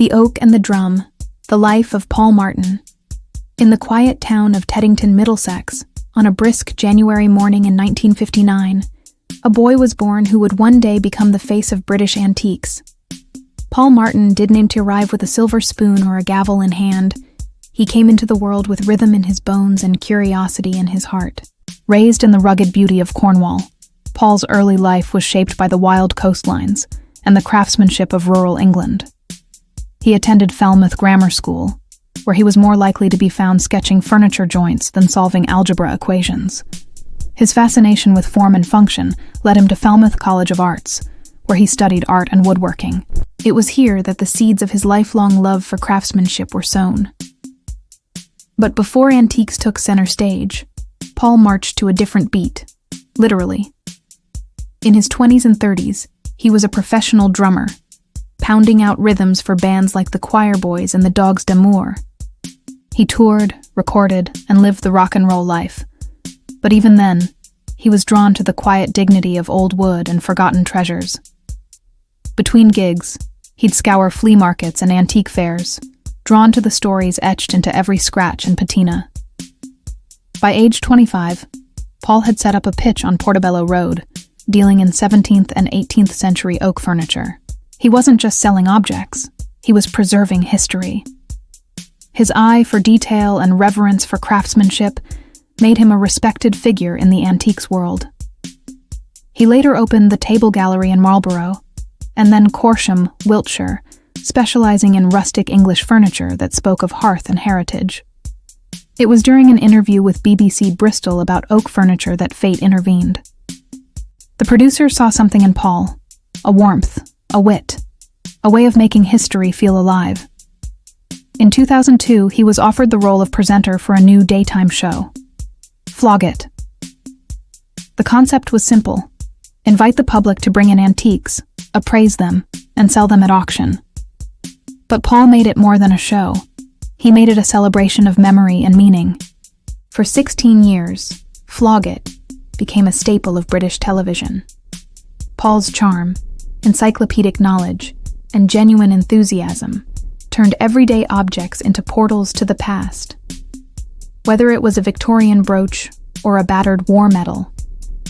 The Oak and the Drum, The Life of Paul Martin. In the quiet town of Teddington, Middlesex, on a brisk January morning in 1959, a boy was born who would one day become the face of British antiques. Paul Martin didn't arrive with a silver spoon or a gavel in hand. He came into the world with rhythm in his bones and curiosity in his heart. Raised in the rugged beauty of Cornwall, Paul's early life was shaped by the wild coastlines and the craftsmanship of rural England. He attended Falmouth Grammar School, where he was more likely to be found sketching furniture joints than solving algebra equations. His fascination with form and function led him to Falmouth College of Arts, where he studied art and woodworking. It was here that the seeds of his lifelong love for craftsmanship were sown. But before antiques took center stage, Paul marched to a different beat, literally. In his 20s and 30s, he was a professional drummer, pounding out rhythms for bands like the Choir Boys and the Dogs d'Amour. He toured, recorded, and lived the rock and roll life. But even then, he was drawn to the quiet dignity of old wood and forgotten treasures. Between gigs, he'd scour flea markets and antique fairs, drawn to the stories etched into every scratch and patina. By age 25, Paul had set up a pitch on Portobello Road, dealing in 17th and 18th century oak furniture. He wasn't just selling objects, he was preserving history. His eye for detail and reverence for craftsmanship made him a respected figure in the antiques world. He later opened the Table Gallery in Marlborough, and then Corsham, Wiltshire, specializing in rustic English furniture that spoke of hearth and heritage. It was during an interview with BBC Bristol about oak furniture that fate intervened. The producer saw something in Paul, a warmth, a wit, a way of making history feel alive. In 2002, he was offered the role of presenter for a new daytime show, Flog It. The concept was simple: invite the public to bring in antiques, appraise them, and sell them at auction. But Paul made it more than a show. He made it a celebration of memory and meaning. For 16 years, Flog It became a staple of British television. Paul's charm, encyclopedic knowledge, and genuine enthusiasm turned everyday objects into portals to the past. Whether it was a Victorian brooch or a battered war medal,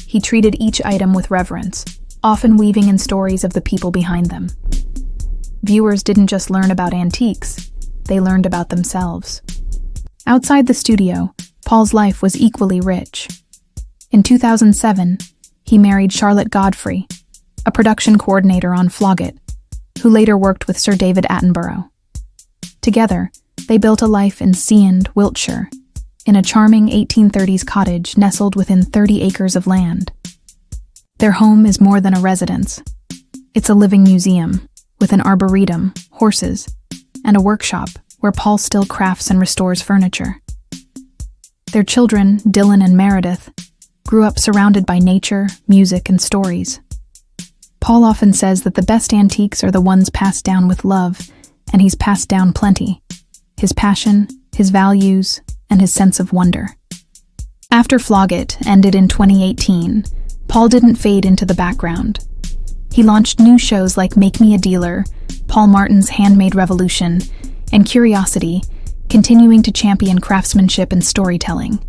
he treated each item with reverence, often weaving in stories of the people behind them. Viewers didn't just learn about antiques, they learned about themselves. Outside the studio, Paul's life was equally rich. In 2007, he married Charlotte Godfrey, a production coordinator on Flog It, who later worked with Sir David Attenborough. Together, they built a life in Seand, Wiltshire, in a charming 1830s cottage nestled within 30 acres of land. Their home is more than a residence. It's a living museum, with an arboretum, horses, and a workshop where Paul still crafts and restores furniture. Their children, Dylan and Meredith, grew up surrounded by nature, music, and stories. Paul often says that the best antiques are the ones passed down with love, and he's passed down plenty: his passion, his values, and his sense of wonder. After Flog It ended in 2018, Paul didn't fade into the background. He launched new shows like Make Me a Dealer, Paul Martin's Handmade Revolution, and Curiosity, continuing to champion craftsmanship and storytelling.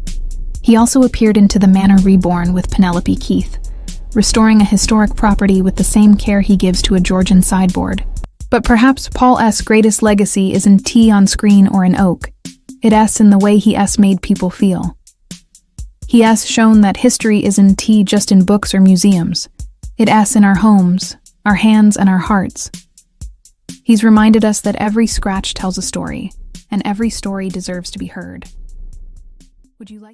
He also appeared into The Manor Reborn with Penelope Keith, restoring a historic property with the same care he gives to a Georgian sideboard. But perhaps Paul's greatest legacy isn't tea on screen or in oak. It's in the way he made people feel. He has shown that history isn't tea just in books or museums. It's in our homes, our hands, and our hearts. He's reminded us that every scratch tells a story, and every story deserves to be heard. Would you like